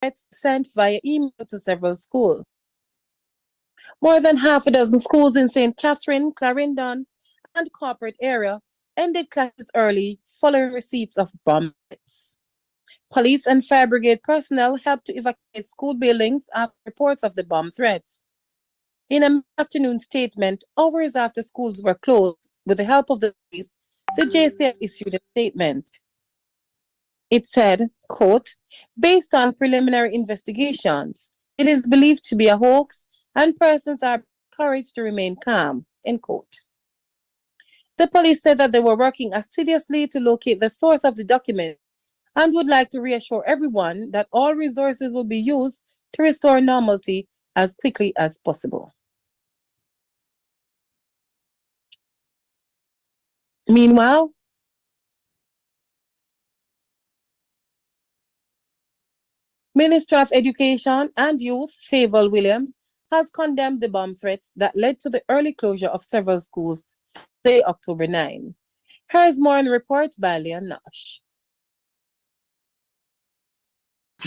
threats sent via email to several schools. More than half a dozen schools in St. Catherine, Clarendon, and corporate area ended classes early following receipts of bomb threats. Police and fire brigade personnel helped to evacuate school buildings after reports of the bomb threats. In an afternoon statement, hours after schools were closed, with the help of the police, the JCF issued a statement. It said, quote, based on preliminary investigations, it is believed to be a hoax and persons are encouraged to remain calm, end quote. The police said that they were working assiduously to locate the source of the document and would like to reassure everyone that all resources will be used to restore normality as quickly as possible. Meanwhile, Minister of Education and Youth, Favour Williams, has condemned the bomb threats that led to the early closure of several schools Thursday, October 9. Here's more in the report by Leon Nash.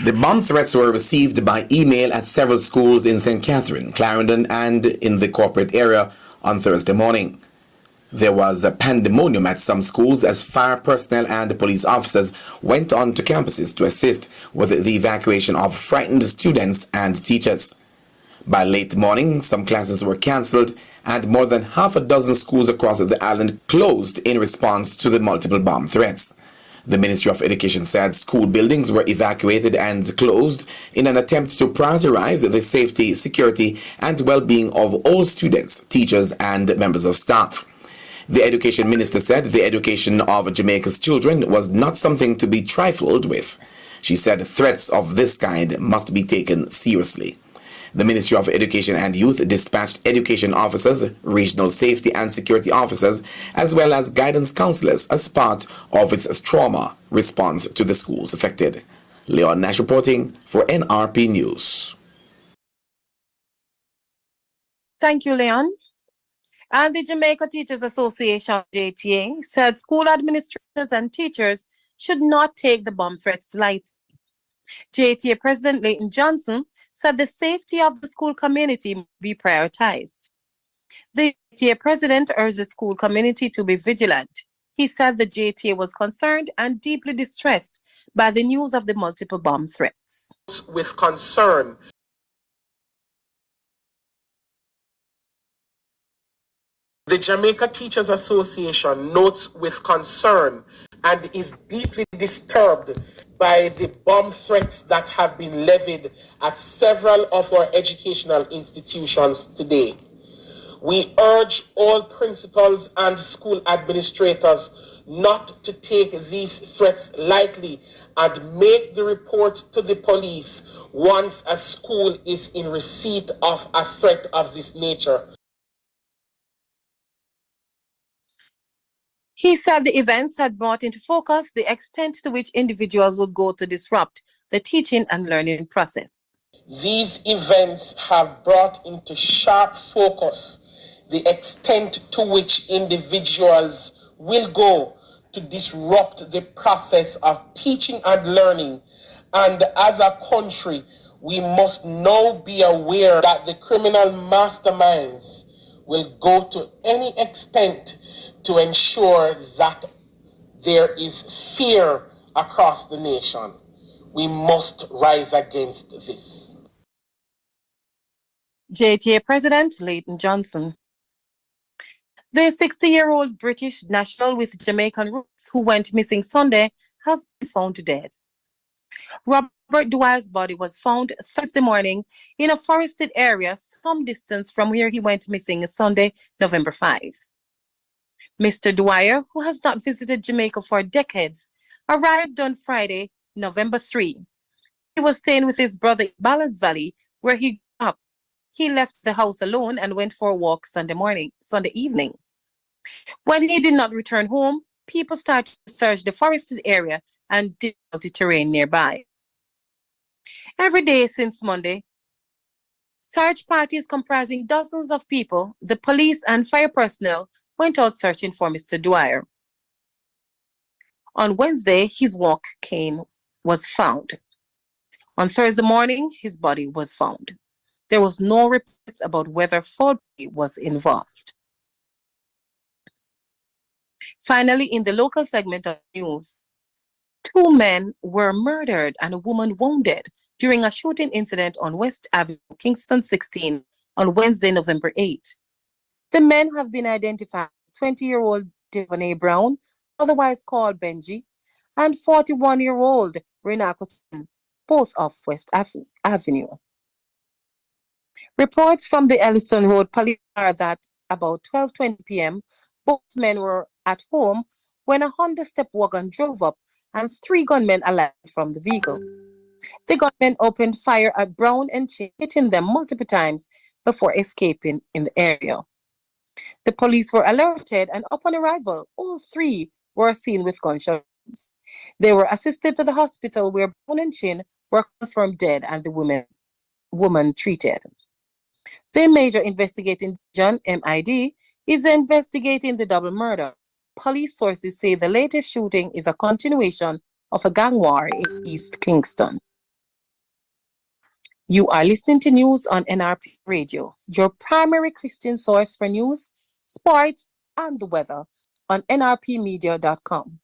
The bomb threats were received by email at several schools in St. Catherine, Clarendon, and in the corporate area on Thursday morning. There was a pandemonium at some schools as fire personnel and police officers went on to campuses to assist with the evacuation of frightened students and teachers. By late morning, some classes were cancelled and more than half a dozen schools across the island closed in response to the multiple bomb threats. The Ministry of Education said school buildings were evacuated and closed in an attempt to prioritize the safety, security, and well-being of all students, teachers, and members of staff. The Education Minister said the education of Jamaica's children was not something to be trifled with. She said threats of this kind must be taken seriously. The Ministry of Education and Youth dispatched education officers, regional safety and security officers, as well as guidance counselors as part of its trauma response to the schools affected. Leon Nash reporting for NRP News. Thank you, Leon. And the Jamaica Teachers Association, JTA, said school administrators and teachers should not take the bomb threats lightly. JTA President Leighton Johnson said the safety of the school community must be prioritized. The JTA President urged the school community to be vigilant. He said the JTA was concerned and deeply distressed by the news of the multiple bomb threats. With concern, the Jamaica Teachers Association notes with concern and is deeply disturbed by the bomb threats that have been levied at several of our educational institutions today. We urge all principals and school administrators not to take these threats lightly and make the report to the police once a school is in receipt of a threat of this nature. He said the events had brought into focus the extent to which individuals would go to disrupt the teaching and learning process. These events have brought into sharp focus the extent to which individuals will go to disrupt the process of teaching and learning. And as a country, we must now be aware that the criminal masterminds will go to any extent to ensure that there is fear across the nation. We must rise against this. JTA President Leighton Johnson. The 60-year-old British national with Jamaican roots who went missing Sunday has been found dead. Robert Dwyer's body was found Thursday morning in a forested area some distance from where he went missing Sunday, November 5. Mr. Dwyer, who has not visited Jamaica for decades, arrived on Friday, November 3. He was staying with his brother in Balance Valley, where he grew up. He left the house alone and went for a walk Sunday evening. When he did not return home, people started to search the forested area and difficult terrain nearby. Every day since Monday, search parties comprising dozens of people, the police and fire personnel went out searching for Mr. Dwyer. On Wednesday, his walk cane was found. On Thursday morning, his body was found. There was no reports about whether foul play was involved. Finally, in the local segment of news, two men were murdered and a woman wounded during a shooting incident on West Avenue, Kingston 16, on Wednesday, November 8. The men have been identified as 20-year-old Devonay Brown, otherwise called Benji, and 41-year-old Renako Chin, both of West Avenue. Reports from the Ellison Road police are that about 12:20 p.m., both men were at home when a Honda step wagon drove up and three gunmen alighted from the vehicle. The gunmen opened fire at Brown and Chin, hitting them multiple times before escaping in the area. The police were alerted, and upon arrival, all three were seen with gunshot wounds. They were assisted to the hospital where Brown and Chin were confirmed dead and the woman treated. The Major Investigating Division, MID, is investigating the double murder. Police sources say the latest shooting is a continuation of a gang war in East Kingston. You are listening to news on NRP Radio, your primary Christian source for news, sports, and the weather on nrpmedia.com.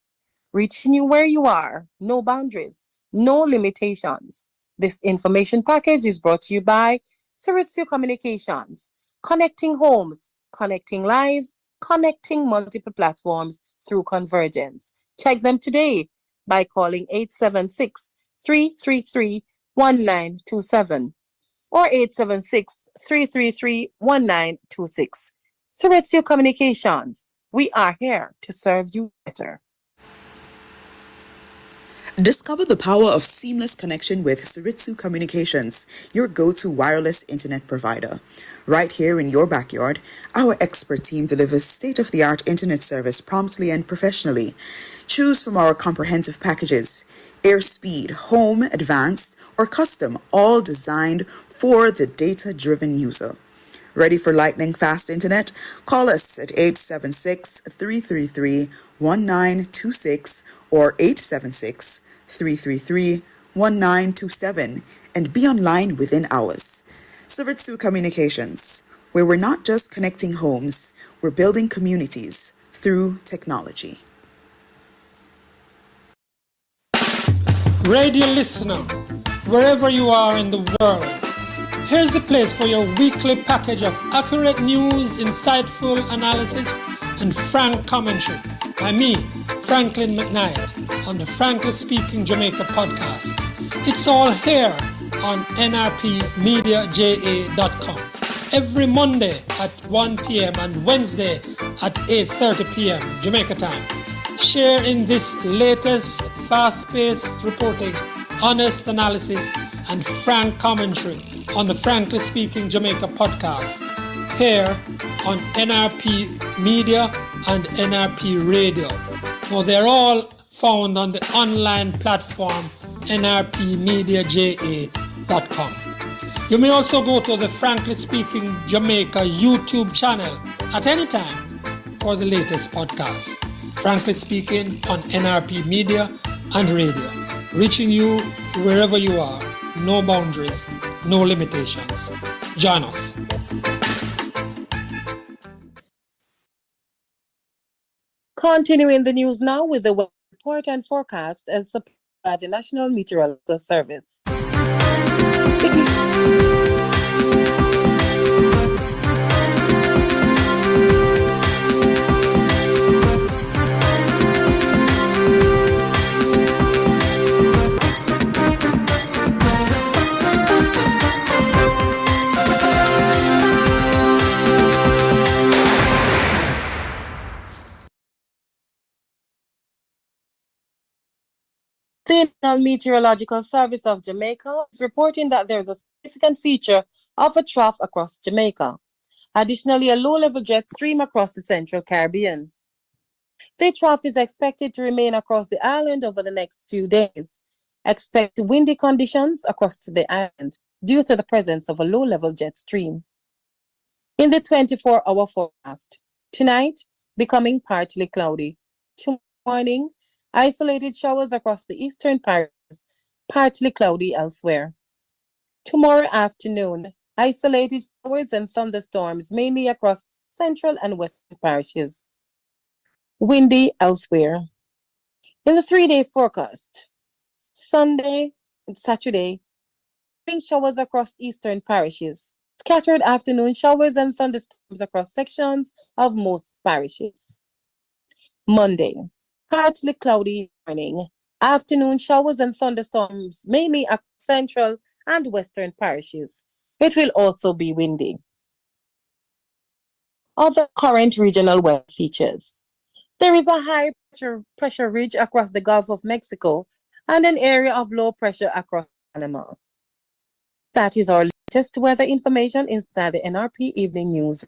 Reaching you where you are, no boundaries, no limitations. This information package is brought to you by Ceritio Communications, connecting homes, connecting lives, connecting multiple platforms through convergence. Check them today by calling 876-333-1927 or 876-333-1926. Ceritio Communications, we are here to serve you better. Discover the power of seamless connection with Ceritsu Communications, your go-to wireless internet provider. Right here in your backyard, our expert team delivers state-of-the-art internet service promptly and professionally. Choose from our comprehensive packages: AirSpeed, Home, Advanced, or Custom, all designed for the data-driven user. Ready for lightning fast internet? Call us at 876-333-1926 or 876-333-1927 and be online within hours. Ceritsu Communications, where we're not just connecting homes, we're building communities through technology. Radio listener, wherever you are in the world, here's the place for your weekly package of accurate news, insightful analysis, and frank commentary by me, Franklin McKnight, on the Frankly Speaking Jamaica podcast. It's all here on nrpmediaja.com. Every Monday at 1 p.m. and Wednesday at 8:30 p.m. Jamaica time. Share in this latest fast-paced reporting, honest analysis, and frank commentary on the Frankly Speaking Jamaica podcast here on NRP Media and NRP Radio. Now they're all found on the online platform nrpmediaja.com. You may also go to the Frankly Speaking Jamaica YouTube channel at any time for the latest podcast. Frankly Speaking on NRP Media and Radio, reaching you wherever you are. No boundaries, no limitations. Join us. Continuing the news now with the weather report and forecast as supplied by the National Meteorological Service. The National Meteorological Service of Jamaica is reporting that there is a significant feature of a trough across Jamaica. Additionally, a low-level jet stream across the Central Caribbean. The trough is expected to remain across the island over the next few days. Expect windy conditions across the island due to the presence of a low-level jet stream. In the 24-hour forecast, tonight, becoming partly cloudy. Tomorrow morning, isolated showers across the eastern parishes partly cloudy elsewhere. Tomorrow afternoon, isolated showers and thunderstorms mainly across central and western parishes. Windy elsewhere. In the 3-day forecast, Sunday and Saturday, rain showers across eastern parishes. Scattered afternoon showers and thunderstorms across sections of most parishes. Monday, partly cloudy morning. Afternoon showers and thunderstorms mainly across central and western parishes. It will also be windy. Other current regional weather features. There is a high pressure ridge across the Gulf of Mexico and an area of low pressure across Panama. That is our latest weather information inside the NRP Evening News.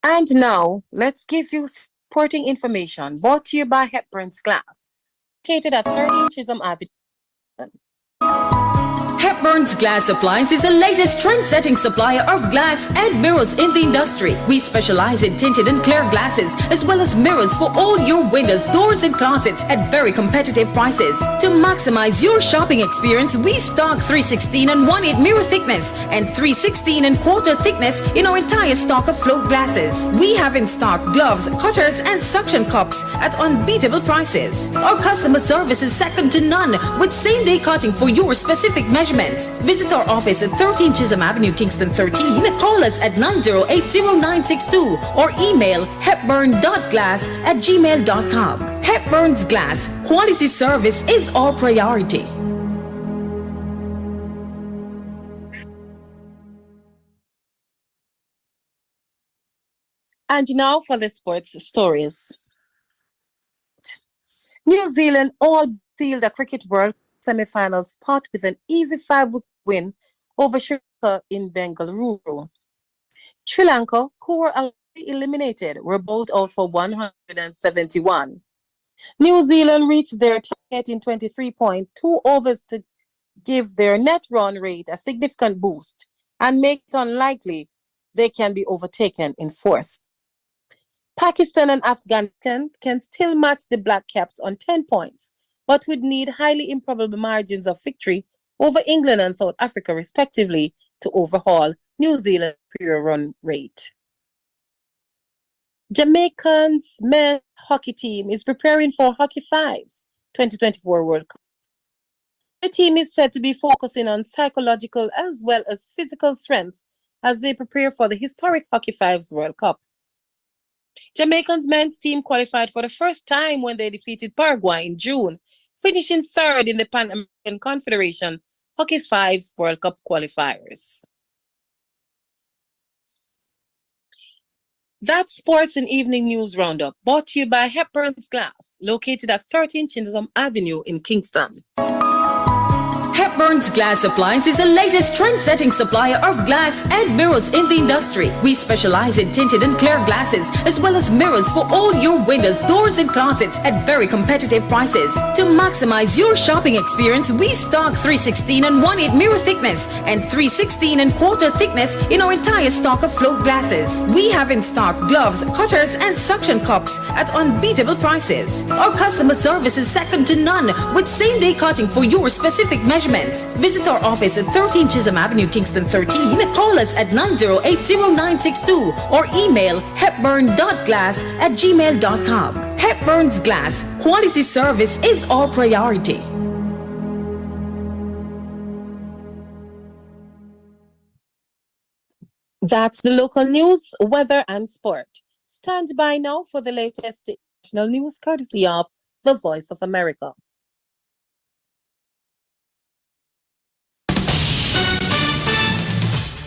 And now, let's give you sporting information brought to you by Hepburn's Glass, located at 13 Chisholm Avenue. Hepburn's Glass Appliance is the latest trend-setting supplier of glass and mirrors in the industry. We specialize in tinted and clear glasses, as well as mirrors for all your windows, doors, and closets at very competitive prices. To maximize your shopping experience, we stock 316 and 1/8 mirror thickness and 316 and quarter thickness in our entire stock of float glasses. We have in stock gloves, cutters, and suction cups at unbeatable prices. Our customer service is second to none, with same-day cutting for your specific measurements. Visit our office at 13 Chisholm Avenue, Kingston 13. Call us at 9080962 or email hepburn.glass@gmail.com. Hepburn's Glass. Quality service is our priority. And now for the sports stories. New Zealand all sealed the Cricket World semi-final spot with an easy 5-wicket win over Sri Lanka in Bengaluru. Sri Lanka, who were already eliminated, were bowled out for 171. New Zealand reached their target in 23.2 overs to give their net run rate a significant boost and make it unlikely they can be overtaken in fourth. Pakistan and Afghanistan can still match the Black Caps on 10 points, but would need highly improbable margins of victory over England and South Africa, respectively, to overhaul New Zealand's superior run rate. Jamaican's men's hockey team is preparing for Hockey Fives 2024 World Cup. The team is said to be focusing on psychological as well as physical strength as they prepare for the historic Hockey Fives World Cup. Jamaican's men's team qualified for the first time when they defeated Paraguay in June, finishing third in the Pan American Confederation Hockey Fives World Cup qualifiers. That's Sports and Evening News Roundup, brought to you by Hepburn's Glass, located at 13 Chisholm Avenue in Kingston. Hepburn's Glass Appliance is the latest trend-setting supplier of glass and mirrors in the industry. We specialize in tinted and clear glasses, as well as mirrors for all your windows, doors, and closets at very competitive prices. To maximize your shopping experience, we stock 316 and 1/8 mirror thickness and 316 and quarter thickness in our entire stock of float glasses. We have in stock gloves, cutters, and suction cups at unbeatable prices. Our customer service is second to none, with same-day cutting for your specific measurements. Visit our office at 13 Chisholm Avenue, Kingston 13. Call us at 9080962 or email hepburn.glass@gmail.com. Hepburn's Glass. Quality service is our priority. That's the local news, weather, and sport. Stand by now for the latest national news courtesy of The Voice of America.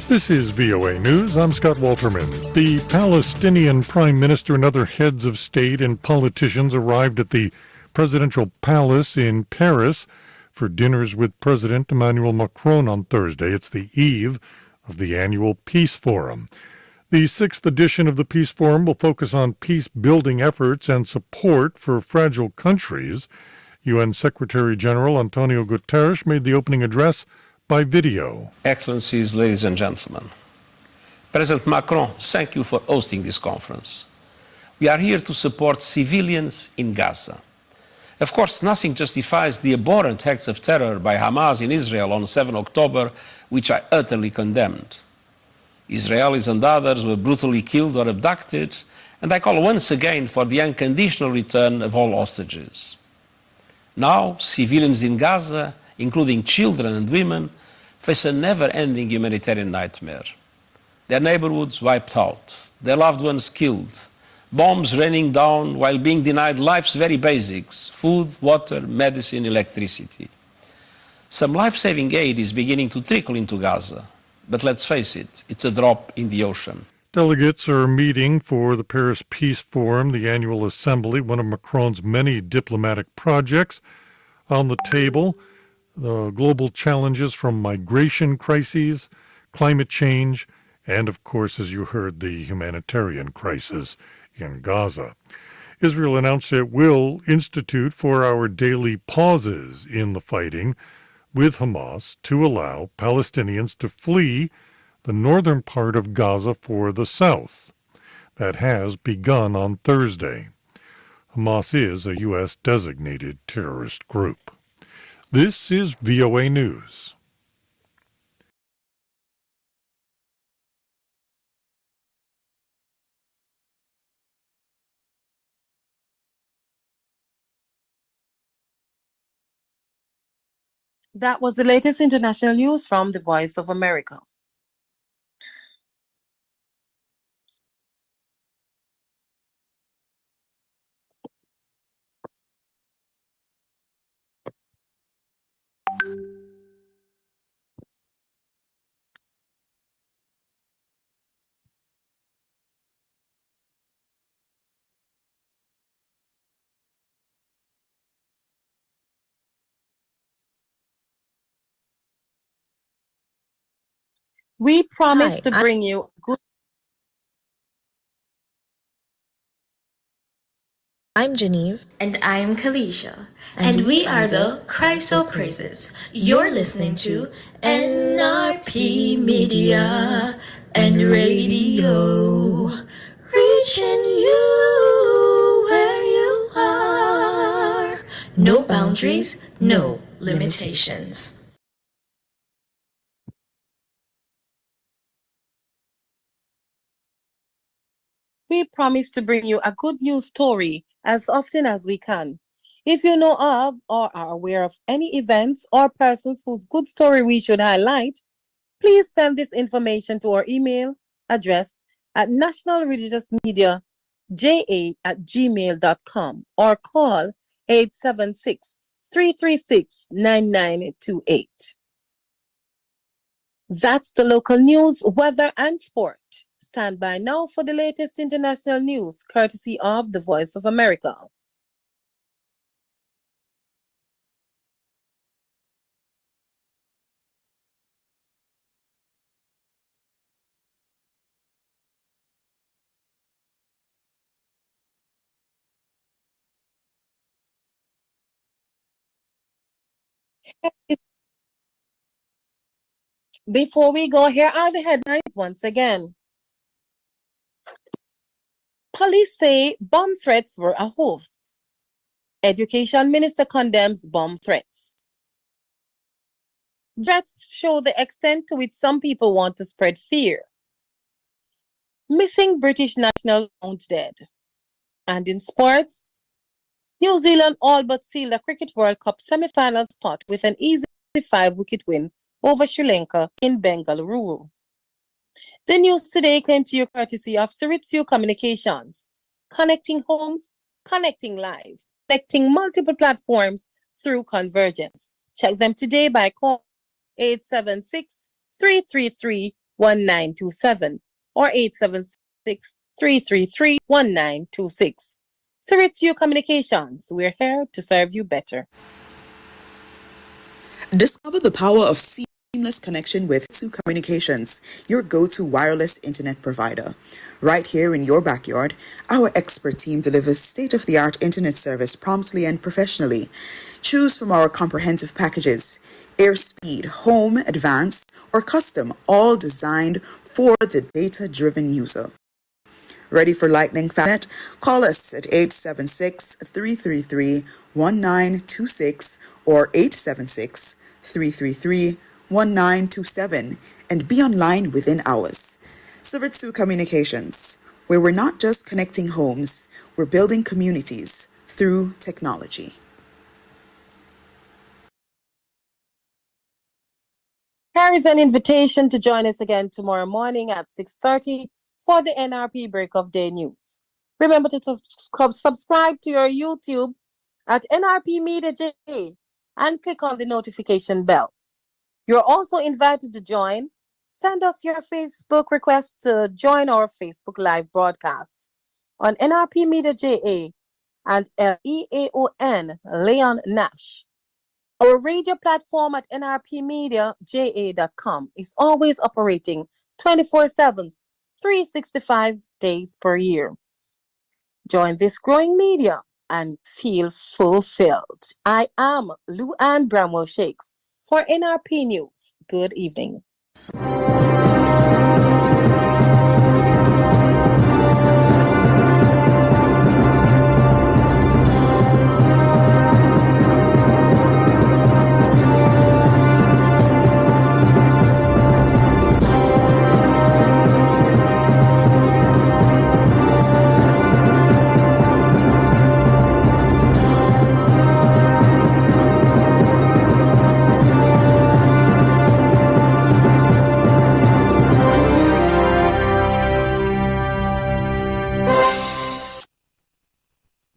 This is VOA News. I'm Scott Walterman. The Palestinian Prime Minister and other heads of state and politicians arrived at the presidential palace in Paris for dinners with President Emmanuel Macron on Thursday. It's the eve of the annual Peace Forum. The 6th edition of the Peace Forum will focus on peace-building efforts and support for fragile countries. UN Secretary-General Antonio Guterres made the opening address by video. Excellencies, ladies and gentlemen, President Macron, thank you for hosting this conference. We are here to support civilians in Gaza. Of course, nothing justifies the abhorrent acts of terror by Hamas in Israel on 7 October, which I utterly condemned. Israelis and others were brutally killed or abducted, and I call once again for the unconditional return of all hostages. Now, civilians in Gaza, including children and women, face a never-ending humanitarian nightmare. Their neighborhoods wiped out, their loved ones killed, bombs raining down while being denied life's very basics: food, water, medicine, electricity. Some life-saving aid is beginning to trickle into Gaza, but let's face it, it's a drop in the ocean. Delegates are meeting for the Paris Peace Forum, the annual assembly, one of Macron's many diplomatic projects. On the table, the global challenges from migration crises, climate change, and, of course, as you heard, the humanitarian crisis in Gaza. Israel announced it will institute 4-hour daily pauses in the fighting with Hamas to allow Palestinians to flee the northern part of Gaza for the south. That has begun on Thursday. Hamas is a U.S. designated terrorist group. This is VOA News. That was the latest international news from the Voice of America. We promise to bring you good. I'm Genevieve. And I'm Kalisha. And we are the Chryso Praises. You're listening to NRP Media and Radio. Reaching you where you are. No boundaries, no limitations. We promise to bring you a good news story as often as we can. If you know of or are aware of any events or persons whose good story we should highlight, please send this information to our email address at nationalreligiousmediaja@gmail.com or call 876-336-9928. That's the local news, weather, and sport. Stand by now for the latest international news, courtesy of the Voice of America. Before we go, here are the headlines once again. Police say bomb threats were a hoax. Education Minister condemns bomb threats. Threats show the extent to which some people want to spread fear. Missing British national found dead. And in sports, New Zealand all but sealed the Cricket World Cup semi-final spot with an easy 5-wicket win over Sri Lanka in Bengaluru. The news today came to you courtesy of Siritsu Communications, connecting homes, connecting lives, connecting multiple platforms through convergence. Check them today by call 876-333-1927 or 876-333-1926. Siritsu Communications, we're here to serve you better. Discover the power of seamless connection with Suritsu Communications, your go-to wireless internet provider. Right here in your backyard, our expert team delivers state-of-the-art internet service promptly and professionally. Choose from our comprehensive packages: AirSpeed, Home, Advanced, or Custom, all designed for the data-driven user. Ready for lightning fast? Call us at 876-333-1926 or 876-333-1927 and be online within hours. Suritsu Communications, where we're not just connecting homes, we're building communities through technology. Here is an invitation to join us again tomorrow morning at 6:30 for the NRP Break of Day News. Remember to subscribe to your YouTube at NRP Media J and click on the notification bell. You're also invited to join. Send us your Facebook request to join our Facebook Live broadcasts on NRP Media JA and LEAON Leon Nash. Our radio platform at nrpmediaja.com is always operating 24/7, 365 days per year. Join this growing media and feel fulfilled. I am Lou Ann Bramwell Shakes for NRP News. Good evening.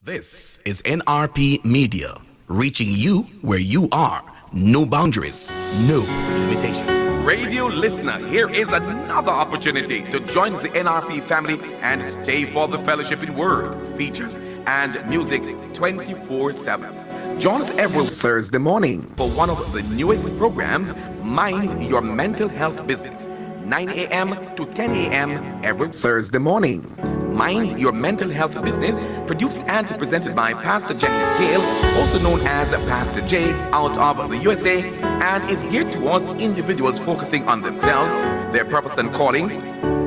This is NRP Media, reaching you where you are. No boundaries, no limitation. Radio listener, here is another opportunity to join the NRP family and stay for the fellowship in word, features, and music 24/7. Join us every Thursday morning for one of the newest programs, Mind Your Mental Health Business, 9 a.m. to 10 a.m. every Thursday morning. Mind Your Mental Health Business, produced and presented by Pastor Jenny Scale, also known as Pastor J, out of the USA, and is geared towards individuals focusing on themselves, their purpose and calling,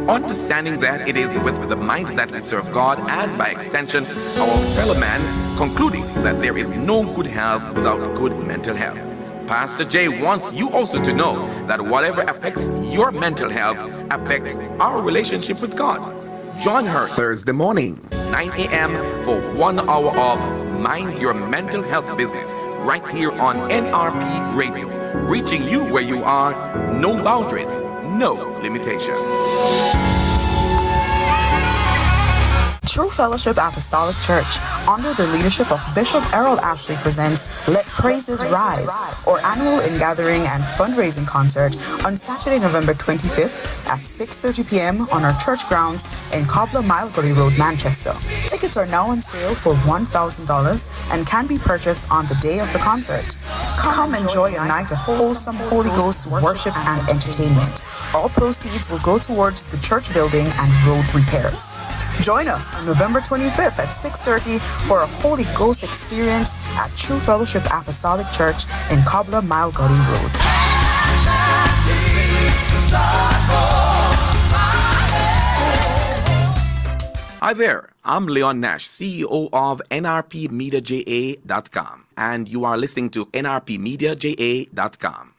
understanding that it is with the mind that we serve God and by extension our fellow man, concluding that there is no good health without good mental health. Pastor J wants you also to know that whatever affects your mental health affects our relationship with God. Join her Thursday morning, 9 a.m. for 1 hour of Mind Your Mental Health Business, right here on NRP Radio, reaching you where you are, no boundaries, no limitations. True Fellowship Apostolic Church, under the leadership of Bishop Errol Ashley, presents Let Praises Rise, our annual in-gathering and fundraising concert on Saturday, November 25th at 6:30 p.m. on our church grounds in Cobbler Mile Gully Road, Manchester. Tickets are now on sale for $1,000 and can be purchased on the day of the concert. Come enjoy a night of wholesome Holy Ghost worship and entertainment. All proceeds will go towards the church building and road repairs. Join us on November 25th at 6:30 for a Holy Ghost experience at True Fellowship Apostolic Church in Cobbler Mile Gully Road. Hi there, I'm Leon Nash, CEO of NRPMediaJA.com, and you are listening to NRPMediaJA.com.